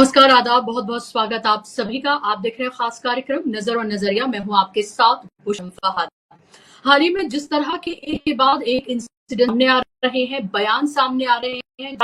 नमस्कार, आदाब, बहुत बहुत स्वागत आप सभी का। आप देख रहे हैं खास कार्यक्रम नजर और नजरिया। मैं हूं आपके साथ बुशम फहद। हाल ही में जिस तरह के एक के बाद एक इंसिडेंट सामने आ रहे हैं, बयान सामने आ रहे हैं,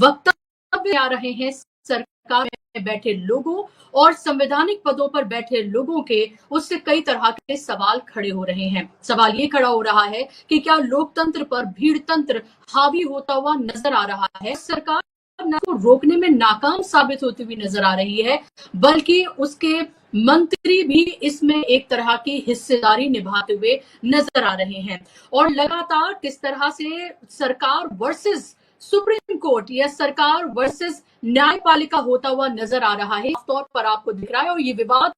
वक्तव्य आ रहे हैं सरकार में बैठे लोगों और संवैधानिक पदों पर बैठे लोगों के, उससे कई तरह के सवाल खड़े हो रहे हैं। सवाल ये खड़ा हो रहा है कि क्या लोकतंत्र पर भीड़ तंत्र हावी होता हुआ नजर आ रहा है। सरकार को रोकने में नाकाम साबित होती हुई नजर आ रही है, बल्कि उसके मंत्री भी इसमें एक तरह की हिस्सेदारी निभाते हुए नजर आ रहे हैं। और लगातार किस तरह से सरकार वर्सेस सुप्रीम कोर्ट या सरकार वर्सेस न्यायपालिका होता हुआ नजर आ रहा है, तौर पर आपको दिख रहा है। और ये विवाद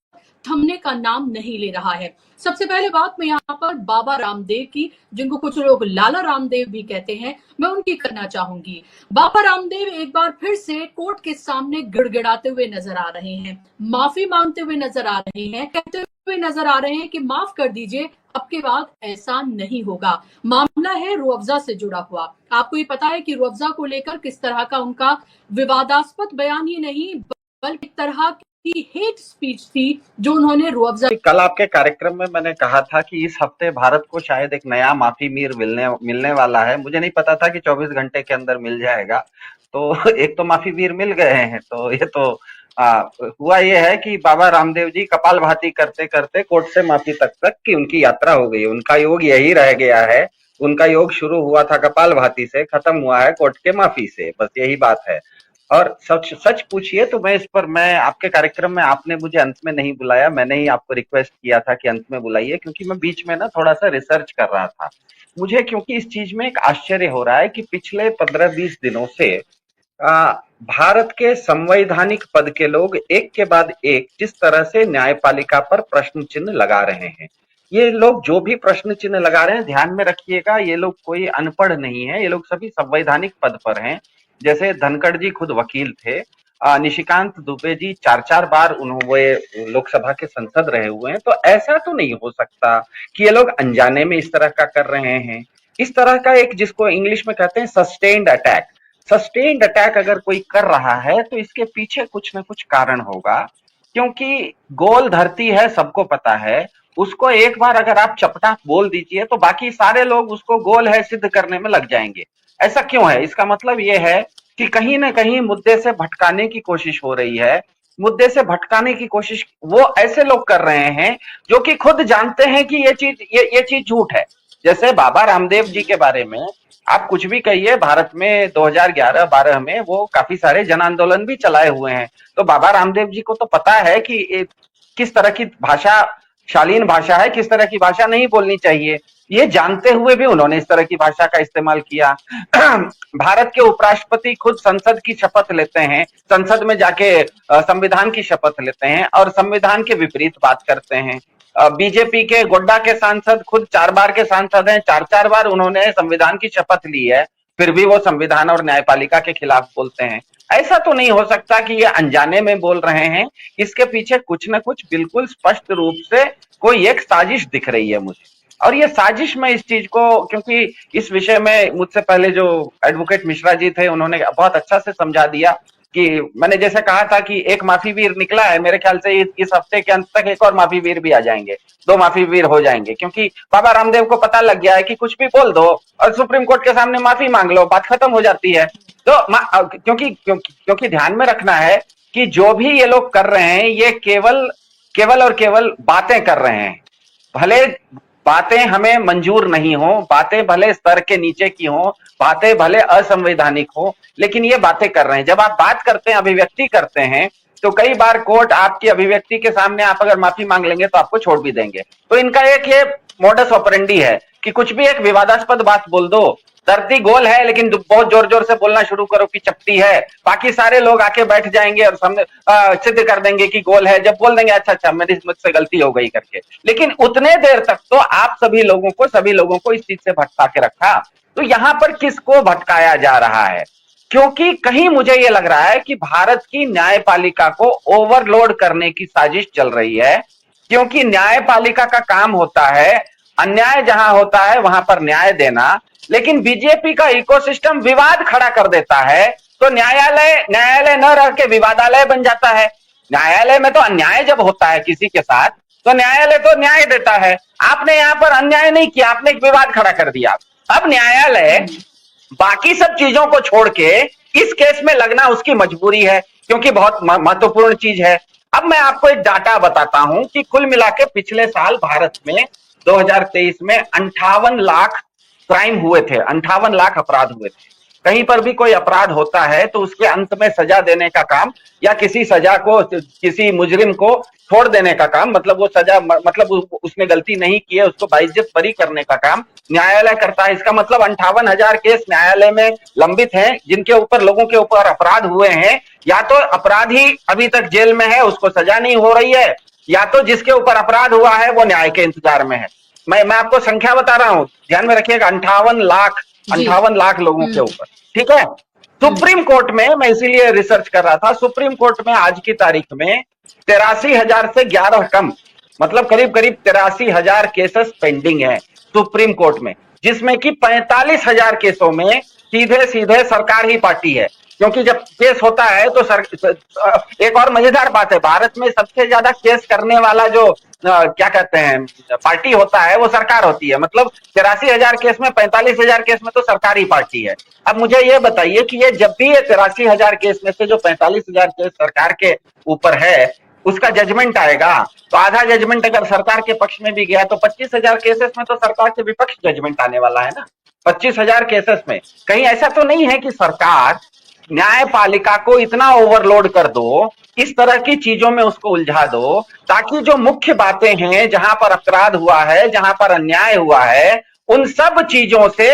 थमने का नाम नहीं ले रहा है। सबसे पहले बात मैं यहाँ पर बाबा रामदेव की, जिनको कुछ लोग लाला रामदेव भी कहते हैं, मैं उनकी करना चाहूंगी। बाबा रामदेव एक बार फिर से कोर्ट के सामने गिड़गिड़ाते हुए नजर आ रहे हैं, माफी मांगते हुए नजर आ रहे हैं, कहते हुए नजर आ रहे हैं कि माफ कर दीजिए, अब के बाद ऐसा नहीं होगा। मामला है रूह अफ़ज़ा से जुड़ा हुआ। आपको ये पता है कि रूह अफ़ज़ा को लेकर किस तरह का उनका विवादास्पद बयान ही नहीं, बल्कि एक तरह की हेट स्पीच थी जो उन्होंने रूह अफ़ज़ा। कल आपके कार्यक्रम में मैंने कहा था कि इस हफ्ते भारत को शायद एक नया माफी मीर मिलने वाला है। मुझे नहीं पता था कि 24 घंटे के अंदर मिल जाएगा। तो एक तो माफी वीर मिल गए हैं। तो ये तो हुआ ये है कि बाबा रामदेव जी कपालभाति करते करते कोर्ट से माफी तक की उनकी यात्रा हो गई। उनका योग यही रह गया है। उनका योग शुरू हुआ था कपालभाति से, खत्म हुआ है कोर्ट के माफी से। बस यही बात है। और सच सच पूछिए तो मैं आपके कार्यक्रम में आपने मुझे अंत में नहीं बुलाया। मैंने ही आपको रिक्वेस्ट किया था कि अंत में बुलाइए, क्योंकि मैं बीच में ना थोड़ा सा रिसर्च कर रहा था। मुझे क्योंकि इस चीज में एक आश्चर्य हो रहा है कि पिछले 15-20 दिनों से भारत के संवैधानिक पद के लोग एक के बाद एक जिस तरह से न्यायपालिका पर प्रश्न चिन्ह लगा रहे हैं। ये लोग जो भी प्रश्न चिन्ह लगा रहे हैं, ध्यान में रखिएगा, ये लोग कोई अनपढ़ नहीं है। ये लोग सभी संवैधानिक पद पर हैं। जैसे धनखड़ जी खुद वकील थे, निशिकांत दुबे जी 4-4 बार उन्होंने लोकसभा के सांसद रहे हुए हैं। तो ऐसा तो नहीं हो सकता कि ये लोग अनजाने में इस तरह का कर रहे हैं। इस तरह का एक, जिसको इंग्लिश में कहते हैं सस्टेन्ड अटैक अगर कोई कर रहा है तो इसके पीछे कुछ ना कुछ कारण होगा। क्योंकि गोल धरती है, सबको पता है। उसको एक बार अगर आप चपटा बोल दीजिए तो बाकी सारे लोग उसको गोल है सिद्ध करने में लग जाएंगे। ऐसा क्यों है? इसका मतलब ये है कि कहीं ना कहीं मुद्दे से भटकाने की कोशिश हो रही है। मुद्दे से भटकाने की कोशिश वो ऐसे लोग कर रहे हैं जो कि खुद जानते हैं कि ये चीज झूठ है। जैसे बाबा रामदेव जी के बारे में आप कुछ भी कहिए, भारत में 2011-12 में वो काफी सारे जन आंदोलन भी चलाए हुए हैं। तो बाबा रामदेव जी को तो पता है कि किस तरह की भाषा शालीन भाषा है, किस तरह की भाषा नहीं बोलनी चाहिए। ये जानते हुए भी उन्होंने इस तरह की भाषा का इस्तेमाल किया। भारत के उपराष्ट्रपति खुद संसद की शपथ लेते हैं, संसद में जाके संविधान की शपथ लेते हैं और संविधान के विपरीत बात करते हैं। बीजेपी के गोड्डा के सांसद खुद 4 बार के सांसद हैं, 4-4 बार उन्होंने संविधान की शपथ ली है, फिर भी वो संविधान और न्यायपालिका के खिलाफ बोलते हैं। ऐसा तो नहीं हो सकता कि ये अनजाने में बोल रहे हैं। इसके पीछे कुछ ना कुछ बिल्कुल स्पष्ट रूप से कोई एक साजिश दिख रही है मुझे। और ये साजिश में इस चीज को, क्योंकि इस विषय में मुझसे पहले जो एडवोकेट मिश्रा जी थे उन्होंने बहुत अच्छा से समझा दिया कि मैंने जैसे कहा था कि एक माफी वीर निकला है, मेरे ख्याल से इस हफ्ते के अंत तक एक और माफी वीर भी आ जाएंगे, 2 माफी वीर हो जाएंगे। क्योंकि बाबा रामदेव को पता लग गया है कि कुछ भी बोल दो और सुप्रीम कोर्ट के सामने माफी मांग लो, बात खत्म हो जाती है। तो क्योंकि ध्यान में रखना है कि जो भी ये लोग कर रहे हैं ये केवल और केवल बातें कर रहे हैं। भले बातें हमें मंजूर नहीं हो, बातें भले स्तर के नीचे की हो, बातें भले असंवैधानिक हो, लेकिन ये बातें कर रहे हैं। जब आप बात करते हैं, अभिव्यक्ति करते हैं, तो कई बार कोर्ट आपकी अभिव्यक्ति के सामने आप अगर माफी मांग लेंगे तो आपको छोड़ भी देंगे। तो इनका एक ये मोडस ऑपरेंडी है कि कुछ भी एक विवादास्पद बात बोल दो, धरती गोल है लेकिन बहुत जोर जोर से बोलना शुरू करो कि चपटी है, बाकी सारे लोग आके बैठ जाएंगे और सामने सिद्ध कर देंगे कि गोल है। जब बोल देंगे अच्छा अच्छा मुझसे गलती हो गई करके, लेकिन उतने देर तक तो आप सभी लोगों को इस चीज से भटका के रखा। तो यहां पर किसको भटकाया जा रहा है? क्योंकि कहीं मुझे यह लग रहा है कि भारत की न्यायपालिका को ओवरलोड करने की साजिश चल रही है। क्योंकि न्यायपालिका का काम होता है अन्याय जहां होता है वहां पर न्याय देना, लेकिन बीजेपी का इकोसिस्टम विवाद खड़ा कर देता है तो न्यायालय न्यायालय न रह के विवादालय बन जाता है। न्यायालय में तो अन्याय जब होता है किसी के साथ, तो न्यायालय तो न्याय देता है। आपने यहां पर अन्याय नहीं किया, आपने एक विवाद खड़ा कर दिया। अब न्यायालय बाकी सब चीजों को छोड़ के इस केस में लगना उसकी मजबूरी है, क्योंकि बहुत महत्वपूर्ण चीज है। अब मैं आपको एक डाटा बताता हूं कि कुल मिला के पिछले साल भारत में 2023 में 58 लाख क्राइम हुए थे, 58 लाख अपराध हुए थे। कहीं पर भी कोई अपराध होता है तो उसके अंत में सजा देने का काम, या किसी सजा को, किसी मुजरिम को छोड़ देने का काम, मतलब वो सजा, मतलब उसने गलती नहीं की है, उसको बाइज्जत बरी करने का काम न्यायालय करता है। इसका मतलब 58,000 केस न्यायालय में लंबित हैं, जिनके ऊपर, लोगों के ऊपर अपराध हुए हैं। या तो अपराधी अभी तक जेल में है, उसको सजा नहीं हो रही है, या तो जिसके ऊपर अपराध हुआ है वो न्याय के इंतजार में है। मैं आपको संख्या बता रहा हूं, ध्यान में रखिएगा, 58 लाख लोगों के ऊपर, ठीक है। सुप्रीम कोर्ट में, मैं इसीलिए रिसर्च कर रहा था, सुप्रीम कोर्ट में आज की तारीख में 83,000 से 11 कम, मतलब करीब करीब 83,000 केसेस पेंडिंग है सुप्रीम कोर्ट में, जिसमें कि 45,000 केसों में सीधे सीधे सरकार ही पार्टी है। क्योंकि जब केस होता है तो एक और मजेदार बात है, भारत में सबसे ज्यादा केस करने वाला जो क्या कहते हैं पार्टी होता है वो सरकार होती है। मतलब 83,000 केस में 45,000 केस में तो सरकारी पार्टी है। अब मुझे ये बताइए कि ये जब भी ये 83,000 केस में से जो 45,000 केस सरकार के ऊपर है, उसका जजमेंट आएगा, तो आधा जजमेंट अगर सरकार के पक्ष में भी गया तो 25,000 केसेस में तो सरकार के विपक्ष जजमेंट आने वाला है ना। 25,000 केसेस में कहीं ऐसा तो नहीं है कि सरकार न्यायपालिका को इतना ओवरलोड कर दो, इस तरह की चीजों में उसको उलझा दो, ताकि जो मुख्य बातें हैं, जहां पर अपराध हुआ है, जहां पर अन्याय हुआ है, उन सब चीजों से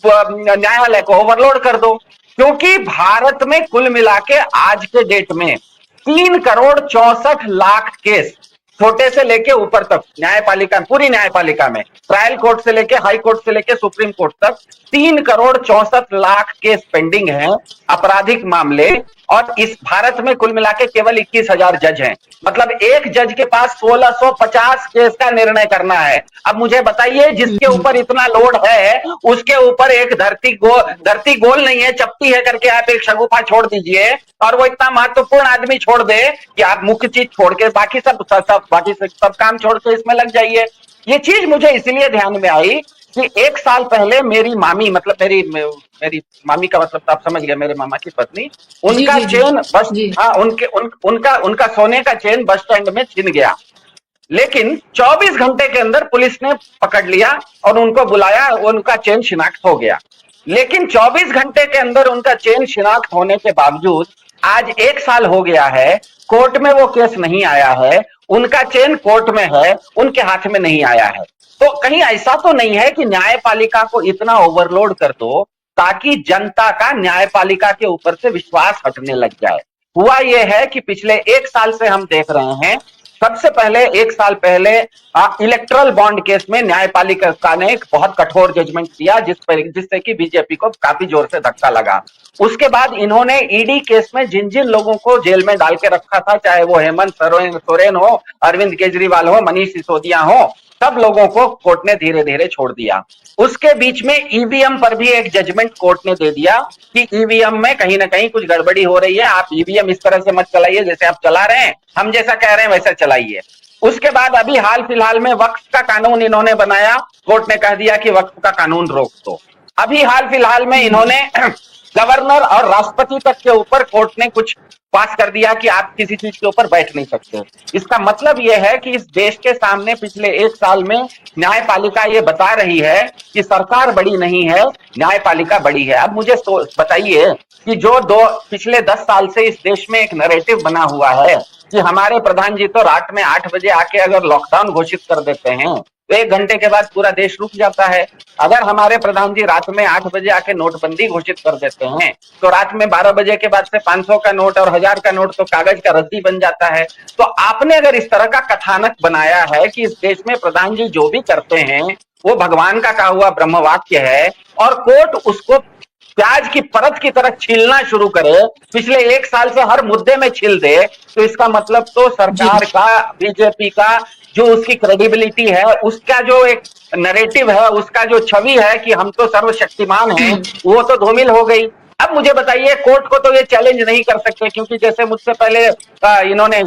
न्यायालय को ओवरलोड कर दो। क्योंकि भारत में कुल मिला के आज के डेट में 3,64,00,000 केस, छोटे से लेके ऊपर तक न्यायपालिका, पूरी न्यायपालिका में, ट्रायल कोर्ट से लेके, हाई कोर्ट से लेके सुप्रीम कोर्ट तक 3,64,00,000 केस पेंडिंग हैं, आपराधिक मामले। और इस भारत में कुल मिला के केवल 21,000 जज हैं। मतलब एक जज के पास 1,650 केस का निर्णय करना है। अब मुझे बताइए, जिसके ऊपर इतना लोड है, उसके ऊपर एक धरती गोल नहीं है, चपटी है करके आप एक शगुफा छोड़ दीजिए, और वो इतना महत्वपूर्ण आदमी छोड़ दे कि आप मुख्य चीज छोड़ के बाकी सब काम छोड़ के इसमें लग जाइए। ये चीज मुझे इसलिए ध्यान में आई कि एक साल पहले मेरी मामी, मतलब मेरी मामी का मतलब आप समझ गए, मेरे मामा की पत्नी, उनका चेन बस, हाँ, उनका सोने का चेन बस स्टैंड में छिन गया। लेकिन 24 घंटे के अंदर पुलिस ने पकड़ लिया और उनको बुलाया, उनका चेन शिनाख्त हो गया। लेकिन 24 घंटे के अंदर उनका चेन शिनाख्त होने के बावजूद आज 1 साल हो गया है, कोर्ट में वो केस नहीं आया है, उनका चेन कोर्ट में है, उनके हाथ में नहीं आया है। तो कहीं ऐसा तो नहीं है कि न्यायपालिका को इतना ओवरलोड कर दो ताकि जनता का न्यायपालिका के ऊपर से विश्वास हटने लग जाए। हुआ यह है कि पिछले 1 साल से हम देख रहे हैं, सबसे पहले 1 साल पहले इलेक्ट्रल बॉन्ड केस में न्यायपालिका ने एक बहुत कठोर जजमेंट दिया, जिससे कि बीजेपी को काफी जोर से धक्का लगा। उसके बाद इन्होंने ईडी केस में जिन जिन लोगों को जेल में डाल के रखा था, चाहे वो हेमंत सोरेन हो, अरविंद केजरीवाल हो, मनीष सिसोदिया हो, सब लोगों को कोर्ट ने धीरे धीरे छोड़ दिया। उसके बीच में ईवीएम पर भी एक जजमेंट कोर्ट ने दे दिया कि ईवीएम में कहीं ना कहीं कुछ गड़बड़ी हो रही है, आप ईवीएम इस तरह से मत चलाइए जैसे आप चला रहे हैं, हम जैसा कह रहे हैं वैसा चलाइए। उसके बाद अभी हाल फिलहाल में वक्फ का कानून इन्होंने बनाया, कोर्ट ने कह दिया कि वक्फ का कानून रोक दो। अभी हाल फिलहाल में इन्होंने गवर्नर और राष्ट्रपति तक के ऊपर कोर्ट ने कुछ पास कर दिया कि आप किसी चीज के ऊपर बैठ नहीं सकते। इसका मतलब यह है कि इस देश के सामने पिछले 1 साल में न्यायपालिका ये बता रही है कि सरकार बड़ी नहीं है, न्यायपालिका बड़ी है। अब मुझे बताइए कि जो पिछले 10 साल से इस देश में एक नैरेटिव बना हुआ है कि हमारे प्रधान जी तो रात में 8 बजे आके अगर लॉकडाउन घोषित कर देते हैं तो 1 घंटे के बाद पूरा देश रुक जाता है। अगर हमारे प्रधान जी रात में 8 बजे आके नोटबंदी घोषित कर देते हैं तो रात में 12 बजे के बाद से 500 का नोट और 1000 का नोट तो कागज का रद्दी बन जाता है। तो आपने अगर इस तरह का कथानक बनाया है कि इस देश में प्रधान जी जो भी करते हैं वो भगवान का कहा हुआ ब्रह्म वाक्य है, और कोर्ट उसको प्याज की परत की तरह छीलना शुरू करे, पिछले 1 साल से हर मुद्दे में छील दे, तो इसका मतलब तो सरकार का, बीजेपी का जो उसकी क्रेडिबिलिटी है, उसका जो एक नैरेटिव है, उसका जो छवि है कि हम तो सर्वशक्तिमान हैं, वो तो धूमिल हो गई। अब मुझे बताइए, कोर्ट को तो ये चैलेंज नहीं कर सकते, क्योंकि जैसे मुझसे पहले इन्होंने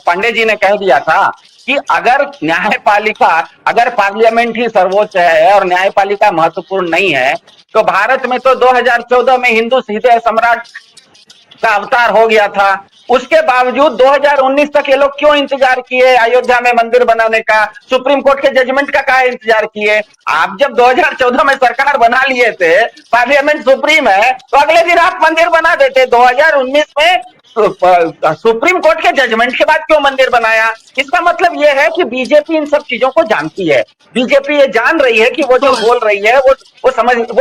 पांडे जी ने कह दिया था कि अगर न्यायपालिका, अगर पार्लियामेंट ही सर्वोच्च है और न्यायपालिका महत्वपूर्ण नहीं है, तो भारत में तो 2014 में हिंदू हृदय सम्राट का अवतार हो गया था। उसके बावजूद 2019 तक ये लोग क्यों इंतजार किए अयोध्या में मंदिर बनाने का? सुप्रीम कोर्ट के जजमेंट का काहे इंतजार किए? आप जब 2014 में सरकार बना लिए थे, पार्लियामेंट सुप्रीम है, तो अगले दिन आप मंदिर बना देते। 2019 में सुप्रीम कोर्ट के जजमेंट के बाद क्यों मंदिर बनाया? इसका मतलब यह है कि बीजेपी इन सब चीजों को जानती है। बीजेपी ये जान रही है कि वो जो बोल रही है वो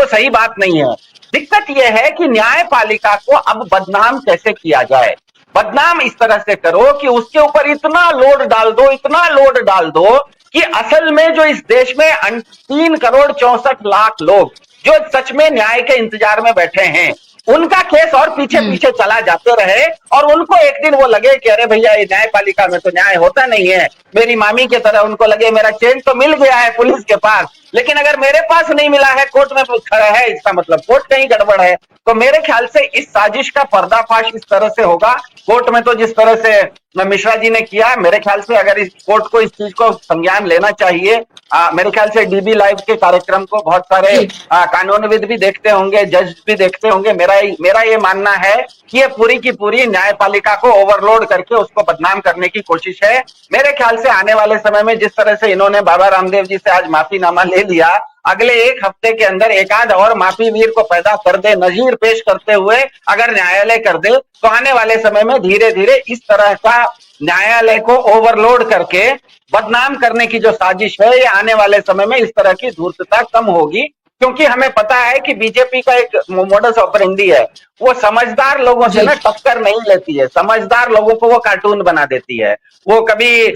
सही बात नहीं है। दिक्कत यह है कि न्यायपालिका को अब बदनाम कैसे किया जाए। बदनाम इस तरह से करो कि उसके ऊपर इतना लोड डाल दो, इतना लोड डाल दो कि असल में जो इस देश में 3,64,00,000 लोग जो सच में न्याय के इंतजार में बैठे हैं, उनका केस और पीछे पीछे चला जाते रहे और उनको एक दिन वो लगे कि अरे भैया, ये न्यायपालिका में तो न्याय होता नहीं है। मेरी मामी की तरह उनको लगे मेरा चेन तो मिल गया है पुलिस के पास, लेकिन अगर मेरे पास नहीं मिला है, कोर्ट में खड़ा है, इसका मतलब कोर्ट कहीं गड़बड़ है। तो मेरे ख्याल से इस साजिश का पर्दाफाश इस तरह से होगा कोर्ट में। तो जिस तरह से मिश्रा जी ने किया, मेरे ख्याल से अगर इस कोर्ट को इस चीज को संज्ञान लेना चाहिए। मेरे ख्याल से डीबी लाइव के कार्यक्रम को बहुत सारे कानूनविद भी देखते होंगे, जज भी देखते होंगे। मेरा ये मानना है कि ये पूरी की पूरी न्यायपालिका को ओवरलोड करके उसको बदनाम करने की कोशिश है। मेरे ख्याल से आने वाले समय में जिस तरह से इन्होंने बाबा रामदेव जी से आज माफीनामा ले लिया, अगले एक हफ्ते के अंदर एक आध और माफी वीर को पैदा कर दे, नजीर पेश करते हुए अगर न्यायालय कर दे, तो आने वाले समय में धीरे धीरे इस तरह का न्यायालय को ओवरलोड करके बदनाम करने की जो साजिश है, ये आने वाले समय में इस तरह की धूर्तता कम होगी। क्योंकि हमें पता है कि बीजेपी का एक मोडस ऑपरेंडी है, वो समझदार लोगों से ना टक्कर नहीं लेती है। समझदार लोगों को वो कार्टून बना देती है। वो कभी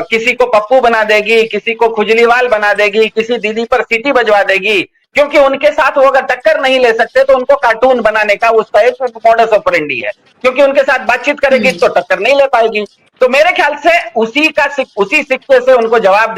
किसी को पप्पू बना देगी, किसी को खुजलीवाल बना देगी, किसी दीदी पर सीटी बजवा देगी, क्योंकि उनके साथ वो अगर टक्कर नहीं ले सकते तो उनको कार्टून बनाने का उसका एक मोडस ऑपरेंडी है। क्योंकि उनके साथ बातचीत करेगी तो टक्कर नहीं ले पाएगी। तो मेरे ख्याल से उसी सिक्के से उनको जवाब